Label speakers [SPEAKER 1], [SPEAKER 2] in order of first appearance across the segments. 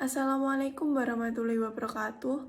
[SPEAKER 1] Assalamualaikum warahmatullahi wabarakatuh.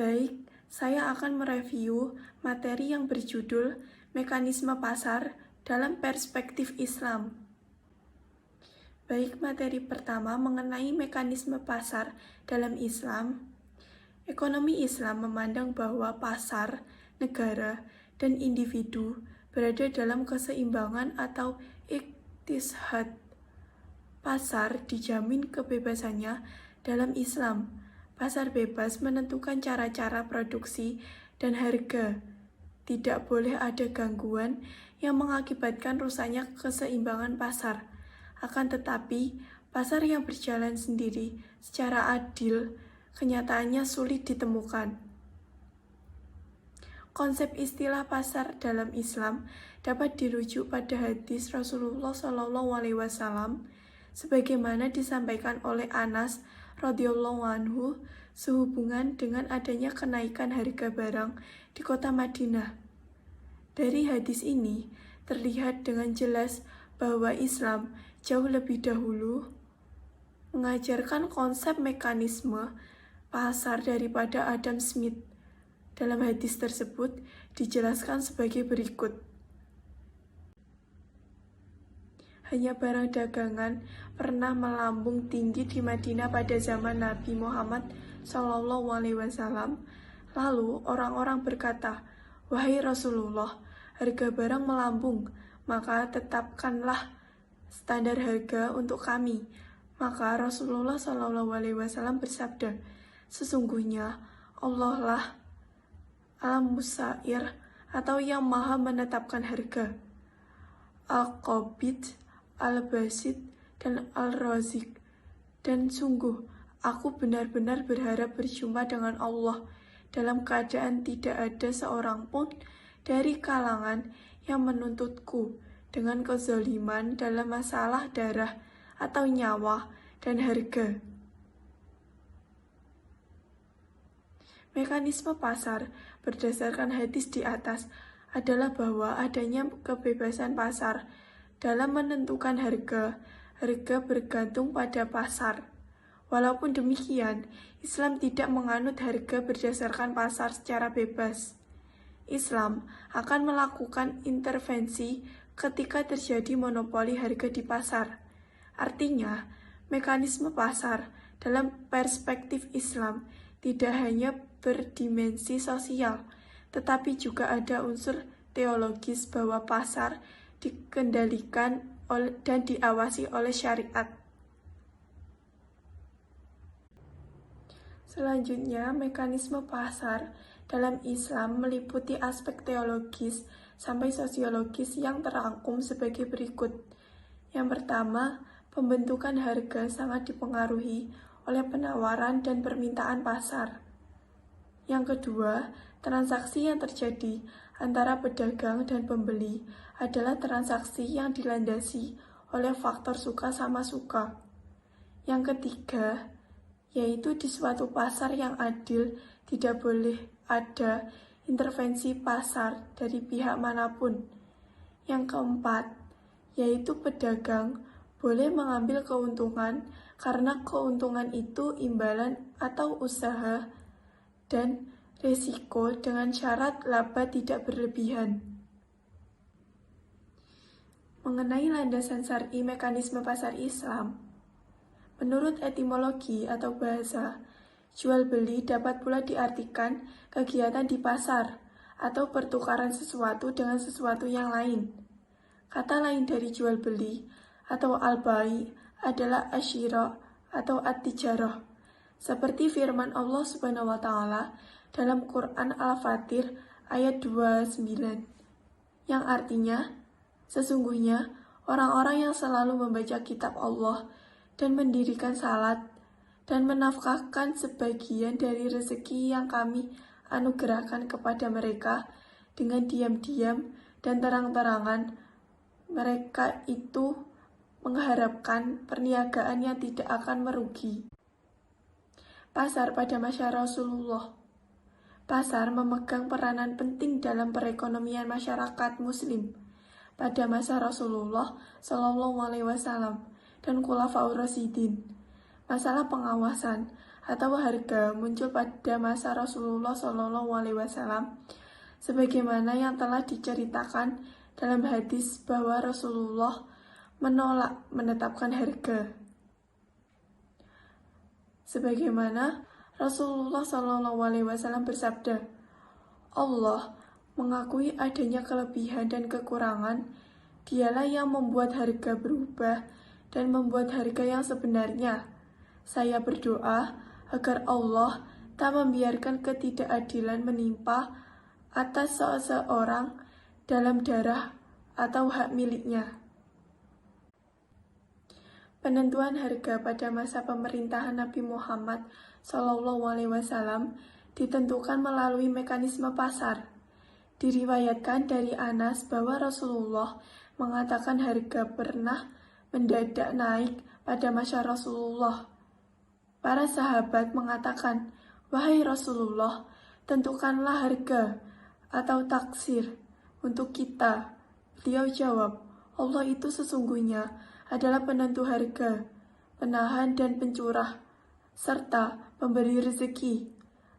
[SPEAKER 1] Baik, saya akan mereview materi yang berjudul Mekanisme Pasar dalam Perspektif Islam. Baik, materi pertama mengenai mekanisme pasar dalam Islam. Ekonomi Islam memandang bahwa pasar, negara, dan individu berada dalam keseimbangan atau iktishad. Pasar dijamin kebebasannya dalam Islam. Pasar bebas menentukan cara-cara produksi dan harga. Tidak boleh ada gangguan yang mengakibatkan rusaknya keseimbangan pasar. Akan tetapi, pasar yang berjalan sendiri secara adil kenyataannya sulit ditemukan. Konsep istilah pasar dalam Islam dapat dirujuk pada hadis Rasulullah SAW sebagaimana disampaikan oleh Anas radhiyallahu anhu sehubungan dengan adanya kenaikan harga barang di kota Madinah. Dari hadis ini terlihat dengan jelas bahwa Islam jauh lebih dahulu mengajarkan konsep mekanisme pasar daripada Adam Smith. Dalam hadis tersebut dijelaskan sebagai berikut. Hanya barang dagangan pernah melambung tinggi di Madinah pada zaman Nabi Muhammad SAW. Lalu orang-orang berkata, "Wahai Rasulullah, harga barang melambung, maka tetapkanlah standar harga untuk kami." Maka Rasulullah SAW bersabda, "Sesungguhnya Allah lah Al-Musair atau yang maha menetapkan harga. Al-Qabid, Al-Basid, dan Al-Razik. Dan sungguh, aku benar-benar berharap berjumpa dengan Allah dalam keadaan tidak ada seorang pun dari kalangan yang menuntutku dengan kezaliman dalam masalah darah atau nyawa dan harga." Mekanisme pasar berdasarkan hadis di atas adalah bahwa adanya kebebasan pasar dalam menentukan harga. Harga bergantung pada pasar. Walaupun demikian, Islam tidak menganut harga berdasarkan pasar secara bebas. Islam akan melakukan intervensi ketika terjadi monopoli harga di pasar. Artinya, mekanisme pasar dalam perspektif Islam tidak hanya berdimensi sosial, tetapi juga ada unsur teologis bahwa pasar dikendalikan dan diawasi oleh syariat. Selanjutnya, mekanisme pasar dalam Islam meliputi aspek teologis sampai sosiologis yang terangkum sebagai berikut. Yang pertama, pembentukan harga sangat dipengaruhi oleh penawaran dan permintaan pasar. Yang kedua, transaksi yang terjadi antara pedagang dan pembeli adalah transaksi yang dilandasi oleh faktor suka sama suka. Yang ketiga, yaitu di suatu pasar yang adil tidak boleh ada intervensi pasar dari pihak manapun. Yang keempat, yaitu pedagang boleh mengambil keuntungan karena keuntungan itu imbalan atau usaha dan resiko dengan syarat laba tidak berlebihan. Mengenai landasan syar'i mekanisme pasar Islam, menurut etimologi atau bahasa, jual beli dapat pula diartikan kegiatan di pasar atau pertukaran sesuatu dengan sesuatu yang lain. Kata lain dari jual beli atau al-bai adalah asyira atau at-tijarah. Seperti firman Allah Subhanahu wa taala dalam Quran Al-Fatir ayat 29 yang artinya, sesungguhnya orang-orang yang selalu membaca kitab Allah dan mendirikan salat dan menafkahkan sebagian dari rezeki yang kami anugerahkan kepada mereka dengan diam-diam dan terang-terangan, mereka itu mengharapkan perniagaan yang tidak akan merugi. Pasar pada masa Rasulullah. Pasar memegang peranan penting dalam perekonomian masyarakat Muslim pada masa Rasulullah SAW dan Khulafaur Rasyidin. Masalah pengawasan atau harga muncul pada masa Rasulullah SAW, sebagaimana yang telah diceritakan dalam hadis bahwa Rasulullah menolak menetapkan harga. Sebagaimana Rasulullah SAW bersabda, Allah mengakui adanya kelebihan dan kekurangan, Dialah yang membuat harga berubah dan membuat harga yang sebenarnya. Saya berdoa agar Allah tak membiarkan ketidakadilan menimpa atas seseorang dalam darah atau hak miliknya. Penentuan harga pada masa pemerintahan Nabi Muhammad SAW ditentukan melalui mekanisme pasar. Diriwayatkan dari Anas bahwa Rasulullah mengatakan harga pernah mendadak naik pada masa Rasulullah. Para sahabat mengatakan, "Wahai Rasulullah, tentukanlah harga atau taksir untuk kita." Beliau jawab, "Allah itu sesungguhnya adalah penentu harga, penahan dan pencurah, serta pemberi rezeki.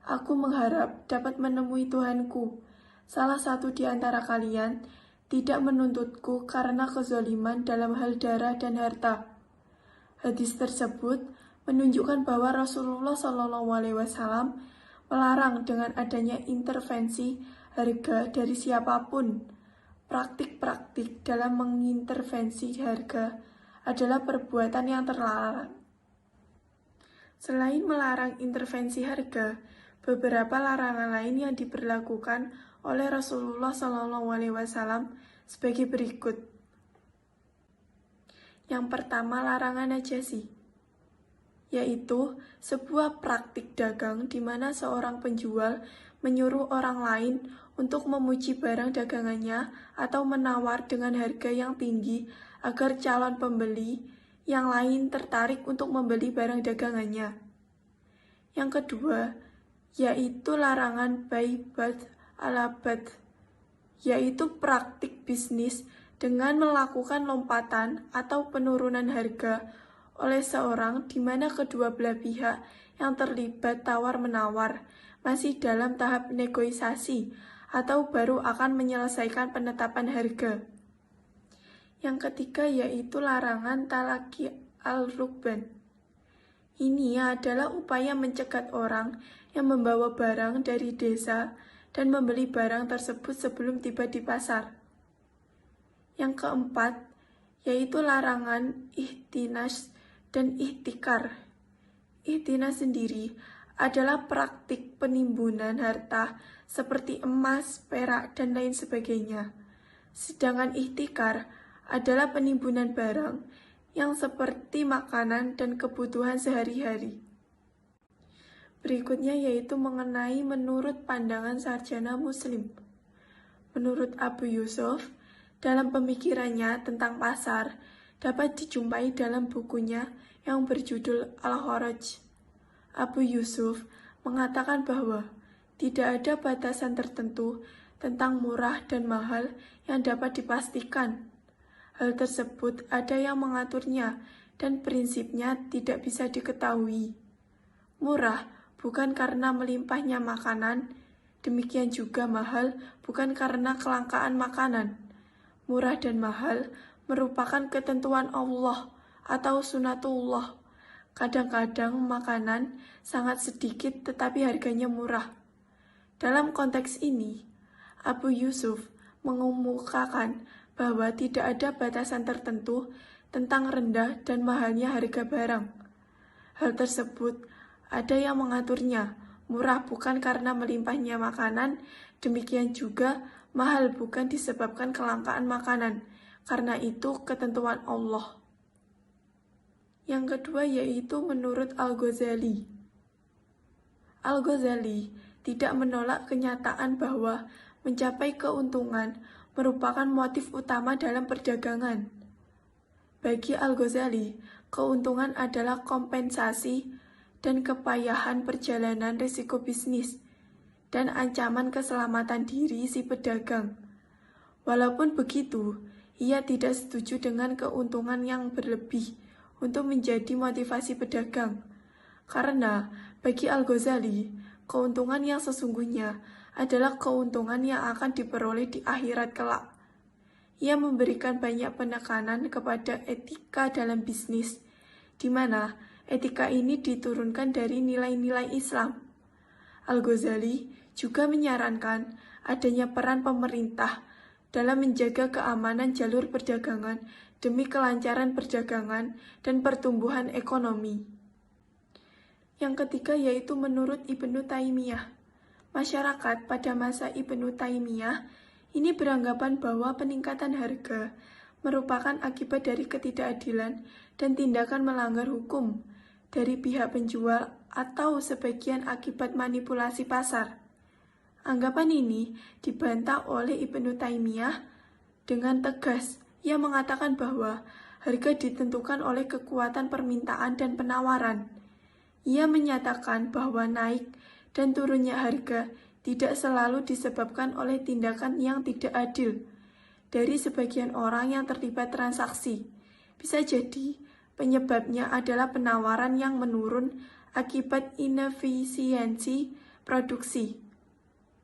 [SPEAKER 1] Aku mengharap dapat menemui Tuhanku. Salah satu di antara kalian tidak menuntutku karena kezaliman dalam hal darah dan harta." Hadis tersebut menunjukkan bahwa Rasulullah SAW melarang dengan adanya intervensi harga dari siapapun. Praktik-praktik dalam mengintervensi harga adalah perbuatan yang terlarang. Selain melarang intervensi harga, beberapa larangan lain yang diberlakukan oleh Rasulullah SAW sebagai berikut. Yang pertama, larangan najasi, yaitu sebuah praktik dagang di mana seorang penjual menyuruh orang lain untuk memuji barang dagangannya atau menawar dengan harga yang tinggi agar calon pembeli yang lain tertarik untuk membeli barang dagangannya. Yang kedua, yaitu larangan buy-bad ala-bad, yaitu praktik bisnis dengan melakukan lompatan atau penurunan harga oleh seorang di mana kedua belah pihak yang terlibat tawar-menawar masih dalam tahap negosiasi atau baru akan menyelesaikan penetapan harga. Yang ketiga yaitu larangan talaqi al-rukban. Ini adalah upaya mencegat orang yang membawa barang dari desa dan membeli barang tersebut sebelum tiba di pasar. Yang keempat yaitu larangan ihtinas dan ihtikar. Ihtinas sendiri adalah praktik penimbunan harta seperti emas, perak, dan lain sebagainya. Sedangkan ihtikar adalah penimbunan barang yang seperti makanan dan kebutuhan sehari-hari. Berikutnya yaitu mengenai menurut pandangan sarjana Muslim. Menurut Abu Yusuf, dalam pemikirannya tentang pasar, dapat dijumpai dalam bukunya yang berjudul Al-Kharaj. Abu Yusuf mengatakan bahwa tidak ada batasan tertentu tentang murah dan mahal yang dapat dipastikan. Hal tersebut ada yang mengaturnya dan prinsipnya tidak bisa diketahui. Murah bukan karena melimpahnya makanan, demikian juga mahal bukan karena kelangkaan makanan. Murah dan mahal merupakan ketentuan Allah atau sunatullah. Kadang-kadang makanan sangat sedikit tetapi harganya murah. Dalam konteks ini, Abu Yusuf mengemukakan bahwa tidak ada batasan tertentu tentang rendah dan mahalnya harga barang. Hal tersebut ada yang mengaturnya. Murah bukan karena melimpahnya makanan, demikian juga mahal bukan disebabkan kelangkaan makanan. Karena itu ketentuan Allah. Yang kedua yaitu menurut Al-Ghazali. Al-Ghazali tidak menolak kenyataan bahwa mencapai keuntungan merupakan motif utama dalam perdagangan. Bagi Al-Ghazali, keuntungan adalah kompensasi dan kepayahan perjalanan risiko bisnis dan ancaman keselamatan diri si pedagang. Walaupun begitu, ia tidak setuju dengan keuntungan yang berlebih untuk menjadi motivasi pedagang. Karena bagi Al-Ghazali, keuntungan yang sesungguhnya adalah keuntungan yang akan diperoleh di akhirat kelak. Ia memberikan banyak penekanan kepada etika dalam bisnis, di mana etika ini diturunkan dari nilai-nilai Islam. Al-Ghazali juga menyarankan adanya peran pemerintah dalam menjaga keamanan jalur perdagangan demi kelancaran perdagangan dan pertumbuhan ekonomi. Yang ketiga yaitu menurut Ibnu Taimiyah. Masyarakat pada masa Ibnu Taimiyah ini beranggapan bahwa peningkatan harga merupakan akibat dari ketidakadilan dan tindakan melanggar hukum dari pihak penjual atau sebagian akibat manipulasi pasar. Anggapan ini dibantah oleh Ibnu Taimiyah dengan tegas. Ia mengatakan bahwa harga ditentukan oleh kekuatan permintaan dan penawaran. Ia menyatakan bahwa naik dan turunnya harga tidak selalu disebabkan oleh tindakan yang tidak adil dari sebagian orang yang terlibat transaksi. Bisa jadi penyebabnya adalah penawaran yang menurun akibat inefisiensi produksi,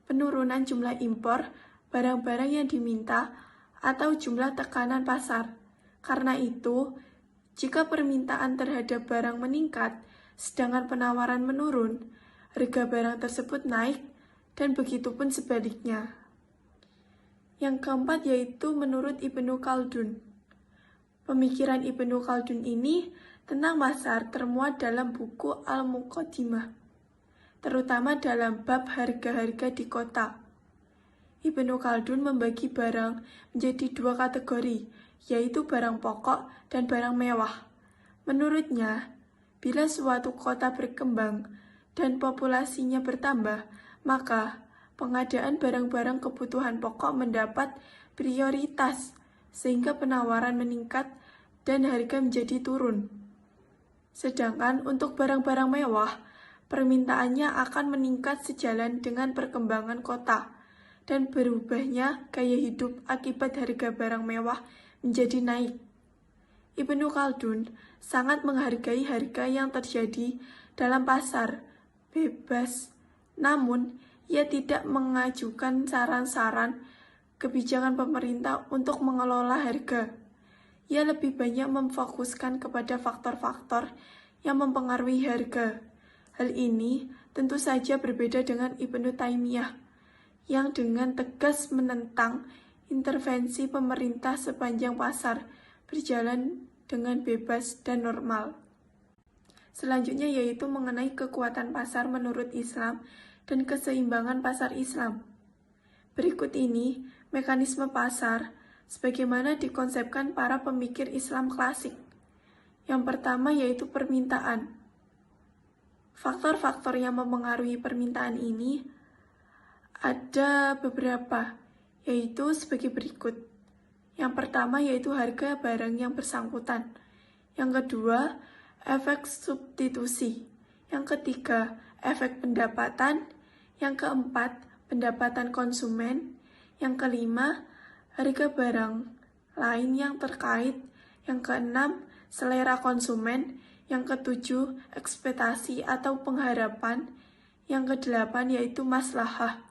[SPEAKER 1] penurunan jumlah impor barang-barang yang diminta, atau jumlah tekanan pasar. Karena itu, jika permintaan terhadap barang meningkat, sedangkan penawaran menurun, harga barang tersebut naik, dan begitu pun sebaliknya. Yang keempat yaitu menurut Ibnu Khaldun. Pemikiran Ibnu Khaldun ini tentang pasar termuat dalam buku Al-Muqaddimah, terutama dalam bab harga-harga di kota. Ibnu Khaldun membagi barang menjadi dua kategori, yaitu barang pokok dan barang mewah. Menurutnya, bila suatu kota berkembang dan populasinya bertambah, maka pengadaan barang-barang kebutuhan pokok mendapat prioritas, sehingga penawaran meningkat dan harga menjadi turun. Sedangkan untuk barang-barang mewah, permintaannya akan meningkat sejalan dengan perkembangan kota dan berubahnya gaya hidup akibat harga barang mewah menjadi naik. Ibnu Khaldun sangat menghargai harga yang terjadi dalam pasar bebas, namun ia tidak mengajukan saran-saran kebijakan pemerintah untuk mengelola harga. Ia lebih banyak memfokuskan kepada faktor-faktor yang mempengaruhi harga. Hal ini tentu saja berbeda dengan Ibnu Taimiyah, yang dengan tegas menentang intervensi pemerintah sepanjang pasar berjalan dengan bebas dan normal. Selanjutnya yaitu mengenai kekuatan pasar menurut Islam dan keseimbangan pasar Islam. Berikut ini mekanisme pasar sebagaimana dikonsepkan para pemikir Islam klasik. Yang pertama yaitu permintaan. Faktor-faktor yang mempengaruhi permintaan ini ada beberapa, yaitu sebagai berikut. Yang pertama yaitu harga barang yang bersangkutan. Yang kedua, efek substitusi. Yang ketiga, efek pendapatan. Yang keempat, pendapatan konsumen. Yang kelima, harga barang lain yang terkait. Yang keenam, selera konsumen. Yang ketujuh, ekspektasi atau pengharapan. Yang kedelapan yaitu maslahah.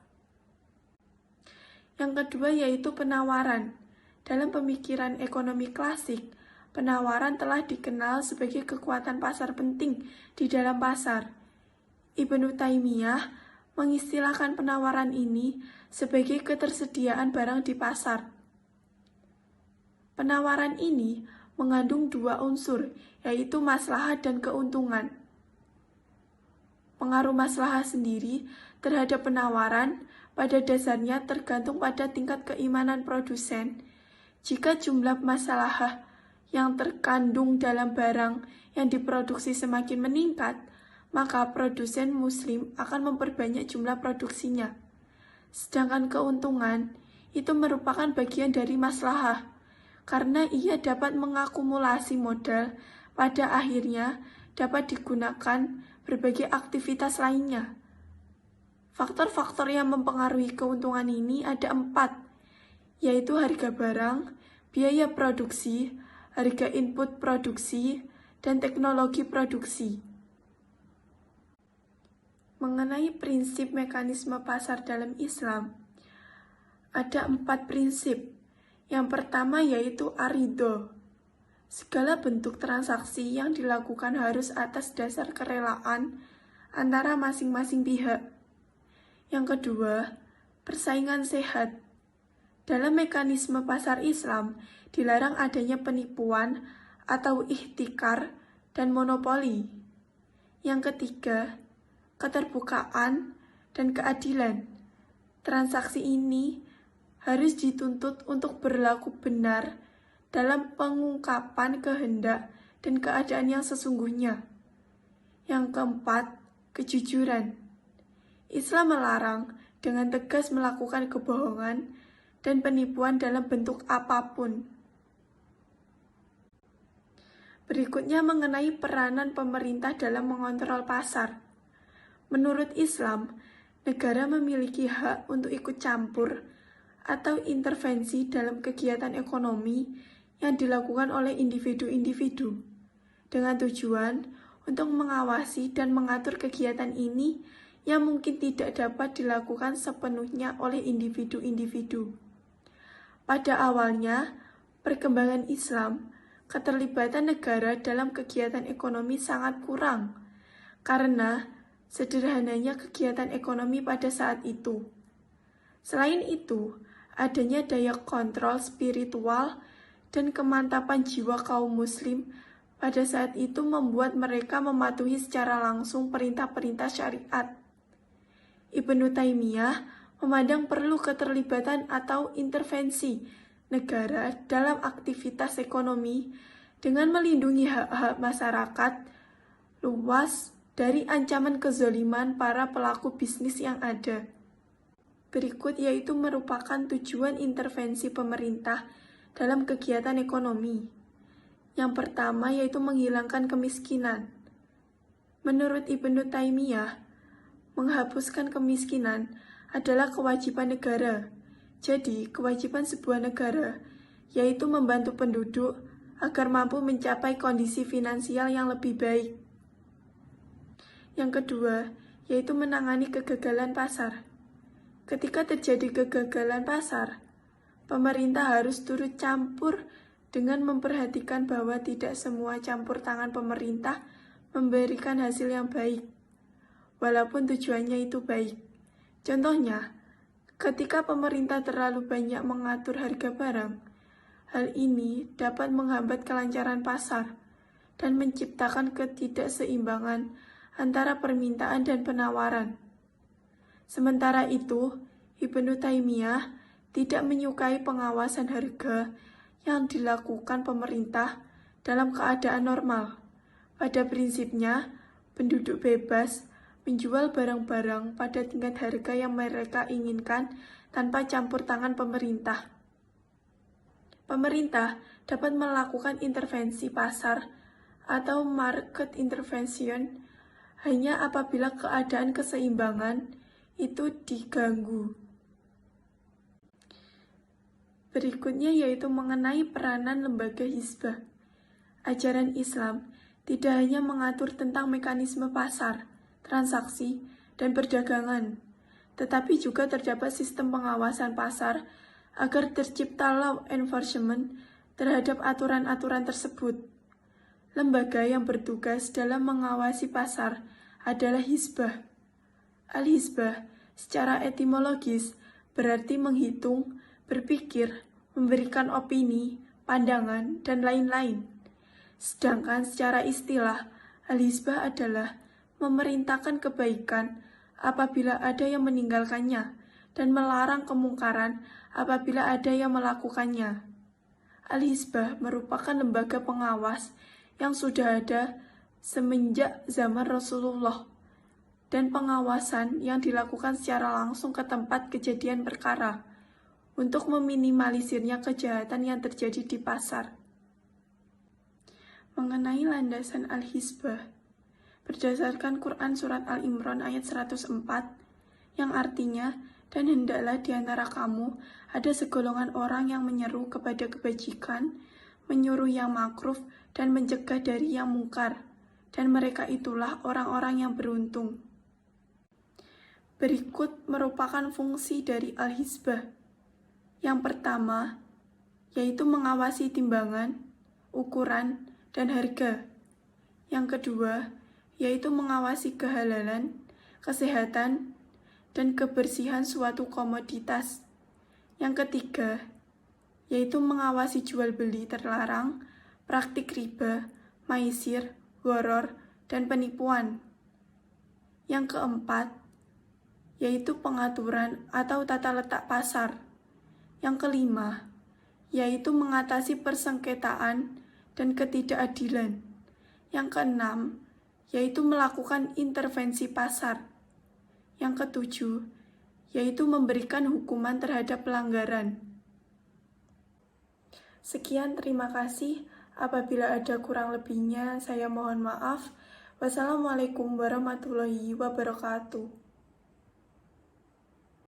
[SPEAKER 1] Yang kedua yaitu penawaran. Dalam pemikiran ekonomi klasik, penawaran telah dikenal sebagai kekuatan pasar penting di dalam pasar. Ibnu Taimiyah mengistilahkan penawaran ini sebagai ketersediaan barang di pasar. Penawaran ini mengandung dua unsur, yaitu maslahat dan keuntungan. Pengaruh maslahat sendiri terhadap penawaran pada dasarnya tergantung pada tingkat keimanan produsen. Jika jumlah maslahat yang terkandung dalam barang yang diproduksi semakin meningkat, maka produsen muslim akan memperbanyak jumlah produksinya. Sedangkan keuntungan itu merupakan bagian dari maslahah, karena ia dapat mengakumulasi modal, pada akhirnya dapat digunakan berbagai aktivitas lainnya. Faktor-faktor yang mempengaruhi keuntungan ini ada 4, yaitu harga barang, biaya produksi, harga input produksi, dan teknologi produksi. Mengenai prinsip mekanisme pasar dalam Islam, ada 4 prinsip. Yang pertama yaitu aridho. Segala bentuk transaksi yang dilakukan harus atas dasar kerelaan antara masing-masing pihak. Yang kedua, persaingan sehat. Dalam mekanisme pasar Islam, dilarang adanya penipuan atau ihtikar dan monopoli. Yang ketiga, keterbukaan dan keadilan. Transaksi ini harus dituntut untuk berlaku benar dalam pengungkapan kehendak dan keadaan yang sesungguhnya. Yang keempat, kejujuran. Islam melarang dengan tegas melakukan kebohongan dan penipuan dalam bentuk apapun. Berikutnya mengenai peranan pemerintah dalam mengontrol pasar. Menurut Islam, negara memiliki hak untuk ikut campur atau intervensi dalam kegiatan ekonomi yang dilakukan oleh individu-individu dengan tujuan untuk mengawasi dan mengatur kegiatan ini yang mungkin tidak dapat dilakukan sepenuhnya oleh individu-individu. Pada awalnya, perkembangan Islam, keterlibatan negara dalam kegiatan ekonomi sangat kurang karena sederhananya kegiatan ekonomi pada saat itu. Selain itu, adanya daya kontrol spiritual dan kemantapan jiwa kaum muslim pada saat itu membuat mereka mematuhi secara langsung perintah-perintah syariat. Ibnu Taimiyah memandang perlu keterlibatan atau intervensi negara dalam aktivitas ekonomi dengan melindungi hak-hak masyarakat luas dari ancaman kezaliman para pelaku bisnis yang ada. Berikut yaitu merupakan tujuan intervensi pemerintah dalam kegiatan ekonomi. Yang pertama yaitu menghilangkan kemiskinan. Menurut Ibnu Taimiyah, menghapuskan kemiskinan adalah kewajiban negara. Jadi, kewajiban sebuah negara yaitu membantu penduduk agar mampu mencapai kondisi finansial yang lebih baik. Yang kedua, yaitu menangani kegagalan pasar. Ketika terjadi kegagalan pasar, pemerintah harus turut campur dengan memperhatikan bahwa tidak semua campur tangan pemerintah memberikan hasil yang baik, walaupun tujuannya itu baik. Contohnya, ketika pemerintah terlalu banyak mengatur harga barang, hal ini dapat menghambat kelancaran pasar dan menciptakan ketidakseimbangan antara permintaan dan penawaran. Sementara itu, Ibnu Taimiyah tidak menyukai pengawasan harga yang dilakukan pemerintah dalam keadaan normal. Pada prinsipnya, penduduk bebas menjual barang-barang pada tingkat harga yang mereka inginkan tanpa campur tangan pemerintah. Pemerintah dapat melakukan intervensi pasar atau market intervention hanya apabila keadaan keseimbangan itu diganggu. Berikutnya yaitu mengenai peranan lembaga hizbah. Ajaran Islam tidak hanya mengatur tentang mekanisme pasar, transaksi, dan perdagangan, tetapi juga terdapat sistem pengawasan pasar agar tercipta law enforcement terhadap aturan-aturan tersebut. Lembaga yang bertugas dalam mengawasi pasar adalah hizbah. Al-hizbah secara etimologis berarti menghitung, berpikir, memberikan opini, pandangan, dan lain-lain. Sedangkan secara istilah, al-hizbah adalah memerintahkan kebaikan apabila ada yang meninggalkannya dan melarang kemungkaran apabila ada yang melakukannya. Al-hizbah merupakan lembaga pengawas yang sudah ada semenjak zaman Rasulullah dan pengawasan yang dilakukan secara langsung ke tempat kejadian perkara untuk meminimalisirnya kejahatan yang terjadi di pasar. Mengenai landasan Al-Hizbah, berdasarkan Quran Surat Al-Imran ayat 104, yang artinya, dan hendaklah di antara kamu ada segolongan orang yang menyeru kepada kebajikan, menyuruh yang makruf, dan mencegah dari yang mungkar, dan mereka itulah orang-orang yang beruntung. Berikut merupakan fungsi dari Al-Hizbah. Yang pertama, yaitu mengawasi timbangan, ukuran, dan harga. Yang kedua, yaitu mengawasi kehalalan, kesehatan, dan kebersihan suatu komoditas. Yang ketiga, yaitu mengawasi jual beli terlarang, praktik riba, maisir, gharar, dan penipuan. Yang keempat, yaitu pengaturan atau tata letak pasar. Yang kelima, yaitu mengatasi persengketaan dan ketidakadilan. Yang keenam, yaitu melakukan intervensi pasar. Yang ketujuh, yaitu memberikan hukuman terhadap pelanggaran. Sekian, terima kasih. Apabila ada kurang lebihnya, saya mohon maaf. Wassalamualaikum warahmatullahi wabarakatuh.